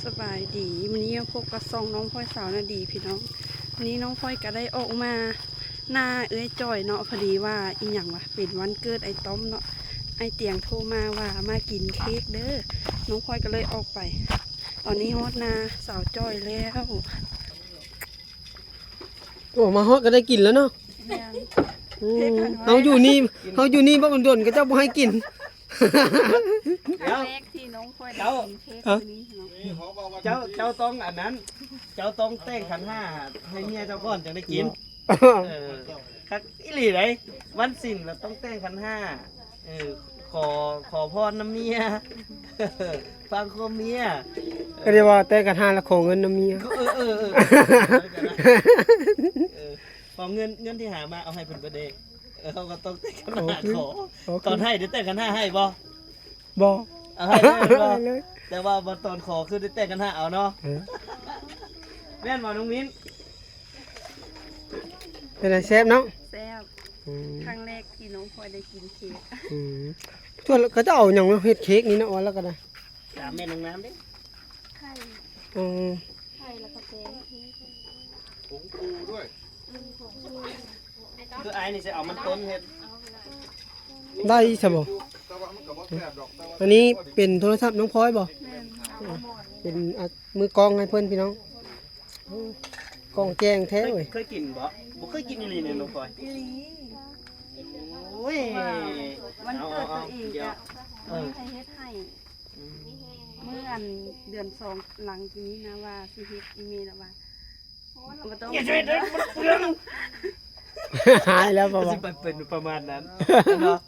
สบายดีวันนี้พบกับซองน้องพลอยสาวนาดีพี่น้องวันนี้น้องพลอยก็ได้ออกมาหน้าเอ้ยจ่อยเนาะพอดีว่าอีหยังวะเป็นวันเกิดไอ้ต้อมเนาะไอ้เตียงโทรมาว่ามากินเค้กเด้อน้องพลอยก็เลยออกไปตอนนี้ฮอดนาสาวจ่อยแล้ว โอ้มาฮอดก็ได้กินแล้วเนาะเขาอยู่นี่บ่มันด่นก็เจ้าบ่ให้กิน ครั้งแรกที่น้องพลอยได้กินเค้กวันนี้เนาะ เจ้าต้องอันนั้น เจ้าต้องแต่งขันห้าให้เมียเจ้าก่อนจะได้กินครับอีหลีไหนวันสิ้นเราต้องแต่งขันห้าขอพรน้ำเมียฟังข้อเมีย ก็เรียกว่าแต่กันหาละของเงินน้ำเมีย ขอเงินที่หามาเอาให้เพิ่นเบิดเด้เขาก็ต้องแต่งขันห้าขอตอนให้เดี๋ยวแต่งขันห้าให้บ่ บ่ เอาให้เลยบ่ เลย แต่ว่าตอนขอคือได้แต่งขันห้าเอาเนาะแม่นบ่น้องมิ้น เป็นไรแซ่บเนาะ แซ่บครั้งแรกที่น้องพลอยได้กินเค้ก ทั่วเขาจะเอาหยังมาเฮ็ดเค้กนี่เนาะว่าแล้วก็ได้ ถามแม่น้องน้ำดิ ไข่ อืม ไข่แล้วก็แป้ง ผงฟูด้วย คือไอ้นี่จะเอามันต้นเฮ็ด ได้ซะบ่ แต่ว่ามันก็บ่แซ่บดอกแต่ว่า อันนี้เป็นโทรศัพท์น้องพลอยบ่ แม่นเอาหมอน เป็นมือกลองให้เพิ่นพี่น้องกล้องแจ้งแท้เว้ย เคยกินบ่เคยกินอีหลีเนี่ยน้องพลอย อีหลี โอ้ย วันเกิดตัวเอง เดี๋ยว จะมีใครเฮ็ดให้เมื่ออันเดือนสองหลังจากนี้นะว่าสิเฮ็ดอีเมลแล้วว่าบ่ต้อง อย่าช่วยเด้อมันเปลือง หายแล้วบ่ สิ บ่ ไปเป็นประมาณนั้นเนาะ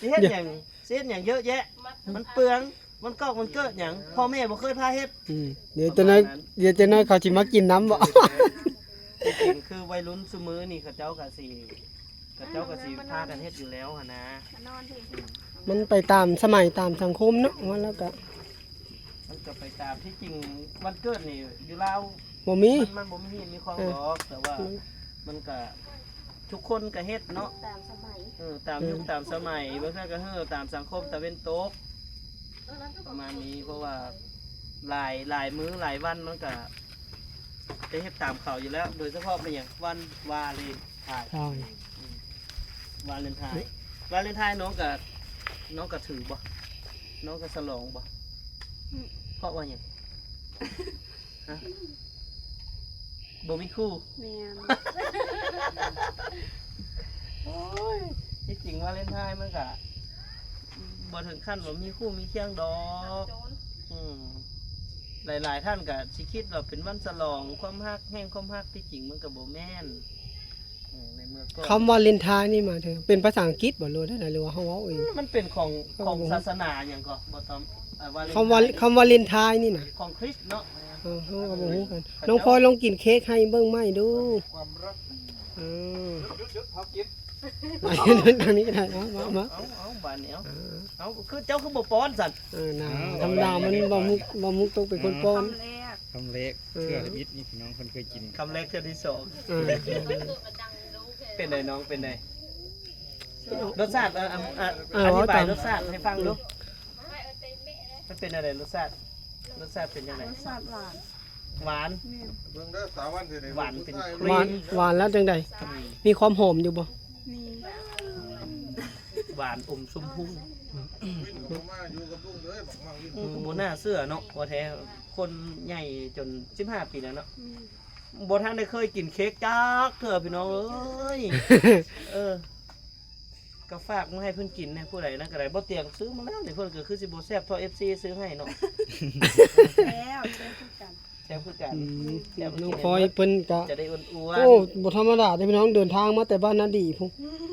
สิเฮ็ดหยังสิเฮ็ดหยังเยอะแยะ มันเปลืองมันก็มันเกิดหยังพ่อแม่บ่เคยพาเฮ็ด เดี๋ยวจะน้อยเขาสิมากินน้ำบ่ จริงๆคือวัยรุ่นซุมื้อนี่เขาเจ้าก็สิพากันเฮ็ดอยู่แล้วหั่นนะ มันไปตามสมัยตามสังคมเนาะว่าแล้วก็ มันก็ไปตามที่จริงวันเกิดนี่อยู่ลาว บ่มี มันบ่มีความหรอกแต่ว่ามันก็ทุกคนก็เฮ็ดเนาะ ตามสมัย ตามยุคตามสมัยบางครั้งก็ตามสังคมตะเวนตกประมาณนี้เพราะว่าหลายมื้อหลายวันมันก็ได้เฮ็ดตามเขาอยู่แล้ว โดยเฉพาะเป็นอย่างวันวาเลนไทน์ ใช่ วาเลนไทน์น้องก็ถือบ่น้องก็ฉลองบ่เพราะว่าหยังฮะบ่มีคู่ แม่น โอ้ยที่จริงวาเลนไทน์มันก็บ่ถึงขั้นว่ามีคู่มีเคียงดอกหลายๆท่านก็สิคิดว่าเป็นวันฉลองความฮักแห่งความฮักที่จริงมันก็บ่แม่นในเมื่อก่อน คำว่าเลนทายนี่มาเถอะเป็นภาษาอังกฤษบ่รู้ได้หรือว่าเฮาเว้าเอง มันเป็นของศาสนาอย่างก็บ่ต้องคำว่าเลนทายนี่น่ะ ของคริสต์เนาะ เฮาก็บ่ฮู้กันน้องพลอยลองกินเค้กให้เบิ่งไหมดู ความรัก หยุดพักกิน ทางนี้ก็ได้เอามา เอาบานนี้เอาคือเจ้าคือบ่ป้อนสั่น น่ะธรรมดามันบ่มุกต้องเป็นคนป้อน คำแรก คำเล็กเชื่อวิทย์นี่พี่น้องคนเคยกิน คำแรกเทื่อที่สอง เออ เป็นไดน้องเป็นไดรสชาติอธิบายรสชาติให้ฟังดูมันเป็นอะไรรสชาติเป็นยังไง รสชาติหวาน หวาน แม่น เบิ่งได้อสาววันที่ไหน หวานเป็น หวานแล้วจังไดมีความหอมอยู่บ่ มี หวานอมชมพู วิ่งเข้ามาอยู่กับลุงเลยบอกมาวิ่ง บ่น่าเชื่อเนาะว่าแท้คนใหญ่จน15ปีแล้วเนาะ อืม บ่ทันได้เคยกินเค้กจักเถอะพี่น้องเอ้ยก็ฝากมาให้เพิ่นกินนะผู้ใดนั่นก็ได้บ่เตียงซื้อมาแล้วนี่เพิ่นก็คือสิบ่แซ่บเท่า FC ซื้อให้เนาะ แล้วเช่นกัน แซ่บคือกัน น้องพลอยเพิ่นก็ จะได้อ้วน โอ้บ่ธรรมดาเด้อพี่น้องเดินทางมาแต่บ้านนาดีพุ่น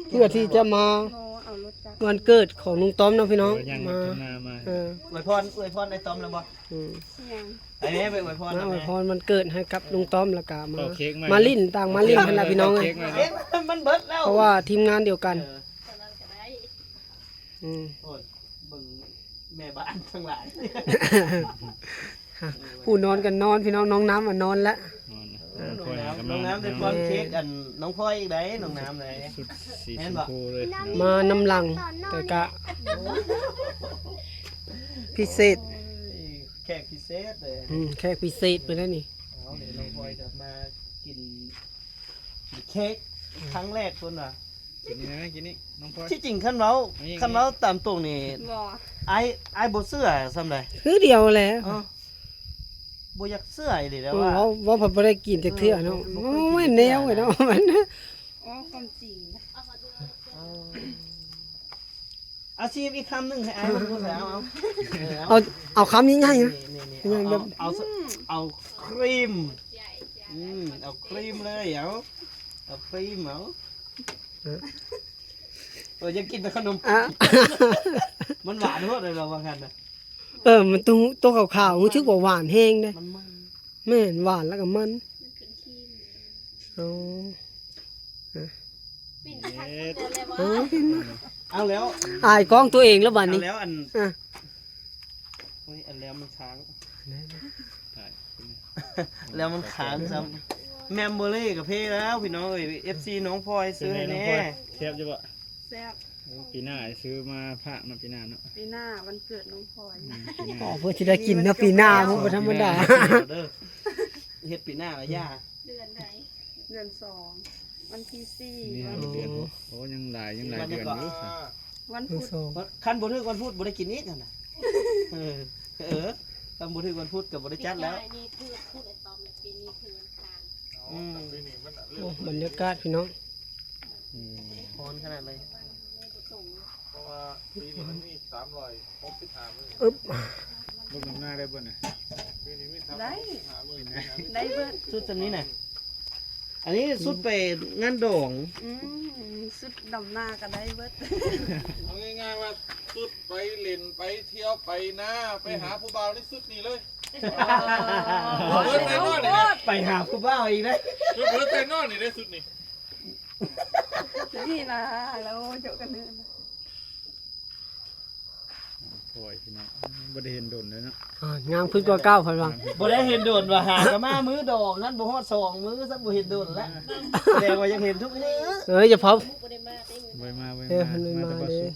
เพื่อที่จะมา โทรเอารถจักร วันเกิดของลุงต้อมเนาะพี่น้อง ยัง มา ทำนามา เออ ๆอวยพรไอ้ต้อมแล้วบ่ อืม เสียง ไอ้นี่ไปอวยพร มา นะ อวย แม่ พรวันเกิดให้กับลุงต้อมแล้วก็มา เอาเค้กมา มาลิ้นต่างมาลิ้นกันล่ะพี่น้องเอ้ เค้ ย กมา เอ๊ะมันเบิดแล้ว เพราะว่าทีมงานเดียวกัน เออ อืม โอ้ยเบิ่งแม่บ้านทั้งหลาย ผู้นอนกันนอนพี่น้องน้องน้ำนอนแล้ว น้องน้ำเป็นคนเค้กอันน้องพลอยอีกได้น้องน้ำไหน สุดสีชมพูเลย มาน้ำลังแต่กะพิเศษ ช แขกพิเศษเลย แค่พิเศษไปแล้วนี่ เอาเดี๋ยวน้องพลอยจะมากินเค้กครั้งแรกคนว่ะ กินนี่นะกินนี่น้องพลอย ที่จริงคันเว้าตามตรงนี่ บ่ ไอ้บ่เสื้อซ้ำใด คือเดียวแหละ เอ้าบ่อยากเสื้ออีหลีแล้ว ว่า ว่า ว่าบ่ได้กินจักเทื่อเนาะไม่แนวไอ้เนาะมัน อ๋อความจริงนะ อาชีพอีกคำหนึงให้ไอ้มันรู้แล้วเอา เอาคำง่ายๆนะ นี่ ยังไงแบบ เอาครีมเอาครีมเลยเอาครีมเอายังกินแต่ขนม อ่ะ มันหวานโคตรเลยเราว่ากันนะ มันตัวขาวๆรู้สึกว่าหวานแห้งเด้ มัน แม่นหวานแล้วก็มันอ๋อ กินมา เอาแล้ว อายกล้องตัวเองแล้วบัด เอา นี้ แล้วอัน อ่ะ เฮ้ยอันแล้วมันค้าง ถ่ายกินนี่ แล้วมันค้างซ้ำแมมเบอรี่กับเพ่แล้วพี่น้องเอ้ย FC น้องพลอยซื้อให้ น้อง แน่ พลอยเทียบจะบ่ แซ่บ ปีหน้าซื้อมาพระมาปีหน้าเนาะ ปีหน้าวันเกิดน้องพลอย ปีหน้า อ๋อเพื่อจะได้กินนะปีหน้าพวกบ่ธรรมดา เด้อเฮ็ดปีหน้าละย่า เดือนไหนเดือน2วันที่4 นี่ วั ฮะ น เดือนโอ้ยังหลายเดือนอยู่ วันพุธ คันบ่ถึกวันพุธบ่ได้กินอีกนั่นน่ะคันบ่ถึกวันพุธก็บ่ได้จัดแล้ว นี่คือพูดไอ้ตอมในปีนี้คือวันคาน ปีนี้มัน โอ้บรรยากาศพี่น้อง พรขนาดเลย เพราะว่าปีนี้มันมี365มื้อ อึ๊บ ลดน้ำหน้าได้บ่เนี่ย ปีนี้มี365มื้อ ได้เบิด ชุดตัวนี้น่ะอันนี้สุดไปงานดอง สุดดำหน้าก็ได้เบิด เอาง่ายๆว่าสุดไปเล่นไปเที่ยวไปนาไปหาผู้บ่าวนี่สุดนี่เลยเบิดไปนอนนี่นะ ไปหาผู้บ่าวอีกได้ เบิดไปนอนนี่ได้สุดนี่ นี่นะแล้วเจอกันเนื้อ พลอยพี่น้องบ่ได้เห็นโดนเลยเนาะ งามขึ้นกว่าเก้าพันวัง บ่ได้เห็นโดนว่าหากะมามื้อดองนั้นบ่ฮอด2มื้อซักบ่เห็นโดนแล้วแต่ว่ายังเห็นทุกมื้อ อย่าพอ บ่ได้มาได้เงิน ไว้มา เอ้ยมันมา แต่บ่ เด้ สุก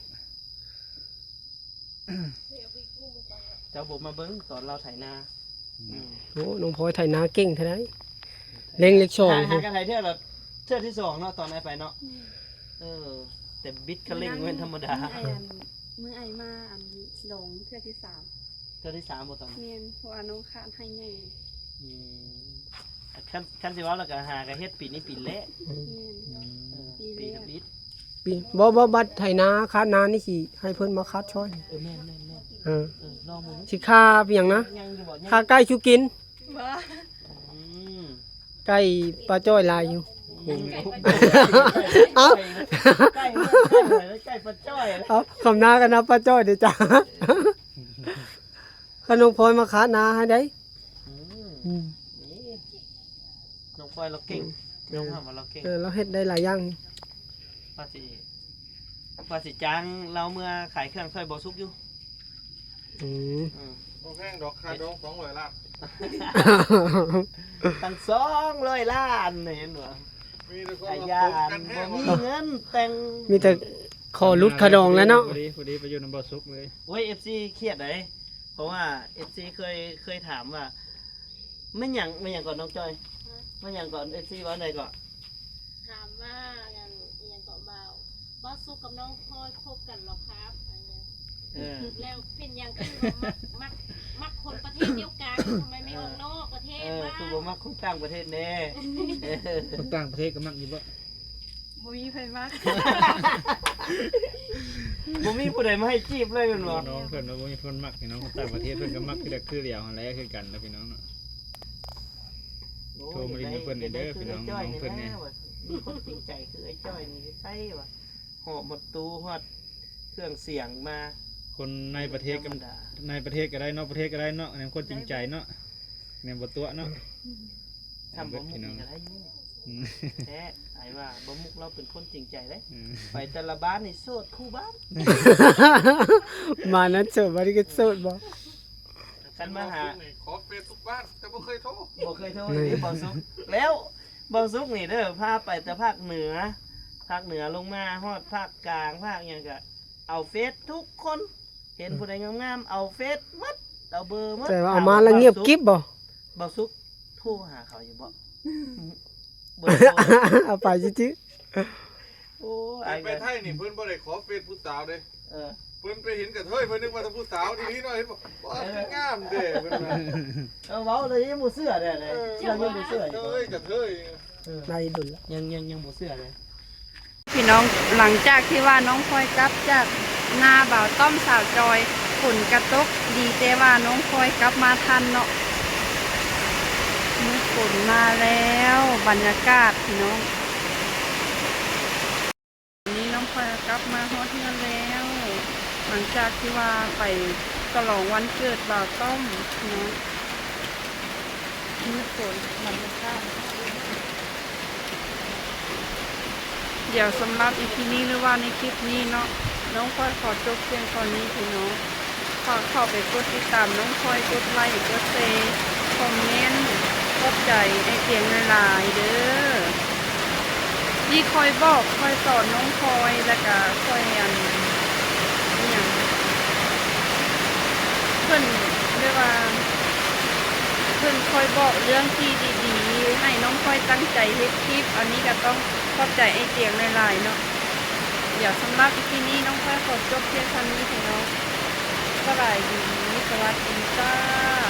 เจ้าบ่มาเบิ่งตอนเราไถนา โอ้น้องพลอยไถนาเก่งเท่าไหร่เล็งเล็กชอง หากันไถเทื่อละเทื่อที่2เนาะตอนไหนไปเนาะแต่บิดคันเร่งเว้นธรรมดา มือไอมาอันหลงเทื่อที่3 เทื่อที่3บ่ต้อง เมียนเพราะว่าน้องคานให้ใหญ่ คันสิว่าแล้วก็หากันเฮ็ดปีนี้ปีแรก เมียน ปีกับบิด ปีบ่บัดไถนาคาดนานี่สิให้เพิ่นมาคัดช่อย แม่น ลองมึง สิค่าเพียงนะ ยังอยู่บ่ยัง ค่าใกล้ชูกิน บ้า ใกล้ปลาจ้อยลายอยู่ เอ้า ใกล้ใกล้ปลาจ้อย เอาคำนากันนะปลาจ้อยเดี๋ยวจ้าขนมพลอยมาคัดนาให้ได้ น้องพลอยเราเก่งน้องทำว่าเราเก่ง เราเฮ็ดได้หลายอย่าง ว่าสิจ้างเราเมื่อขายเครื่องซอยบ่สุกอยู่ บ่แพงดอกค่าดอง200ล้าน ตั้ง200 ล้านนี่เห็นบ่ มีแต่คน ไอ้ มา ย่า พบกัน บ่ แห้ง มีเงินแต่ง มีแต่ขอรุดขะดองแล้วเนาะ พอดีไปอยู่น้ำบ่สุกเลย โอ้ย FC เครียดเลยเพราะว่า FC เคยถามว่าไม่หยังก่อนน้องจอยไม่หยังก่อน FC ว่าไหนก่อน ถามว่าอย่างเกาะเบาบอสซุกกับน้องพลอยคบกันหรอครับอะไรเงี้ยแล้วเป็นอย่างคือมักคนประเทศเดียวกันทำไมไม่ออกนอกประเทศบ้าง คือบ่มักคนต่างประเทศแน่ คนต่างประเทศก็มักอยู่บ่ บ่มีไผมาก บ่มีผู้ใดมาให้จีบเลยแม่นบ่ น้องเพิ่นว่าบ่มีคนมักพี่น้องคนต่างประเทศเพิ่นก็มักคือเดียวหั่นแหละคือกันแล้วพี่น้องเนาะ โทรมาเรียนกับเพิ่นเด้อพี่น้องน้องเพิ่นเนี่ย มีคนจริงใจคือไอ้จ้อยนี่ใช่ว่ะหอบหมดตู้ฮอดเครื่องเสียงมา คนในประเทศก็ในประเทศก็ได้นอกประเทศก็ได้เนาะอันนั้นคนจริงใจเนาะเนี่ยบ่ตัวเนาะ ทำบ่มุกนี่ก็ได้อยู่ อืม แท้ไอ้ว่าบ่มุกเราเป็นคนจริงใจเด้ อืม ไปแต่ละบ้านนี่โสดคู่บ้าน มานั้นเสิร์ฟบริการสดบ่ คันมาหา ขอเฟซทุกบ้านแต่บ่เคยโทร บ่เคยโทรนี่บ่สุกแล้วบ่สุกนี่เด้อพาไปแต่ภาคเหนือลงมาฮอดภาคกลางภาคหยังก็เอาเฟซทุกคน เห็นผู้ใดงามๆเอาเฟซหมด เอาเบอร์มา แต่ว่าเอามาแล้วเงียบกิ๊บบ่ บ่ซุกโทรหาเขาอยู่บ่เบอร์โทร เอาไปจิ โอ้ไอ้ ไปไทยนี่เพิ่นบ่ได้ขอเฟซผู้สาวเด้ เออ เพิ่นไปเห็นกระเทยเพิ่นนึกว่าถ้าผู้สาวดีๆหน่อยเห็นบ่ว้างามเด้เพิ่นว่า เอาเว้าเลยยังบ่เชื่อเด้เลยยังบ่เชื่ออยู่ เอ้ยกระเทย ได้ดุลละ ยังบ่เชื่อเลย พี่น้องหลังจากที่ว่าน้องพลอยกลับจากนาบ่าวต้อมสาวจอยฝนกระตกดีแต่ว่าน้องพลอยกลับมาทันเนาะมีฝนมาแล้วบรรยากาศพี่น้องวันนี้น้องพลอยกลับมาฮอดเฮือนแล้ว หลังจากที่ว่าไปฉลองวันเกิดบ่าวต้อมพี่น้องมีฝนบรรยากาศ เดี๋ยวสำหรับอีพีนี้หรือว่าในคลิปนี้เนาะน้องพลอยขอจบเพียงตอนนี้พี่น้องฝากเข้าไปกดติดตามน้องพลอยกดไลค์กดแชร์คอมเมนต์ขอบใจไอเสียงหลายๆเด้อที่คอยบอกคอยสอนน้องพลอยแล้วก็คอยเนี่ยเพิ่นเรียกว่าเพิ่นคอยบอกเรื่องที่ดีๆให้น้องพลอยตั้งใจเฮ็ดคลิปอันนี้ก็ต้องขอบใจไอเสียงหลายๆเนาะเดี๋ยวสำหรับอีพีนี้น้องพลอยขอจบเพียงเท่านี้พี่น้องสบายดีสวัสดีจ้า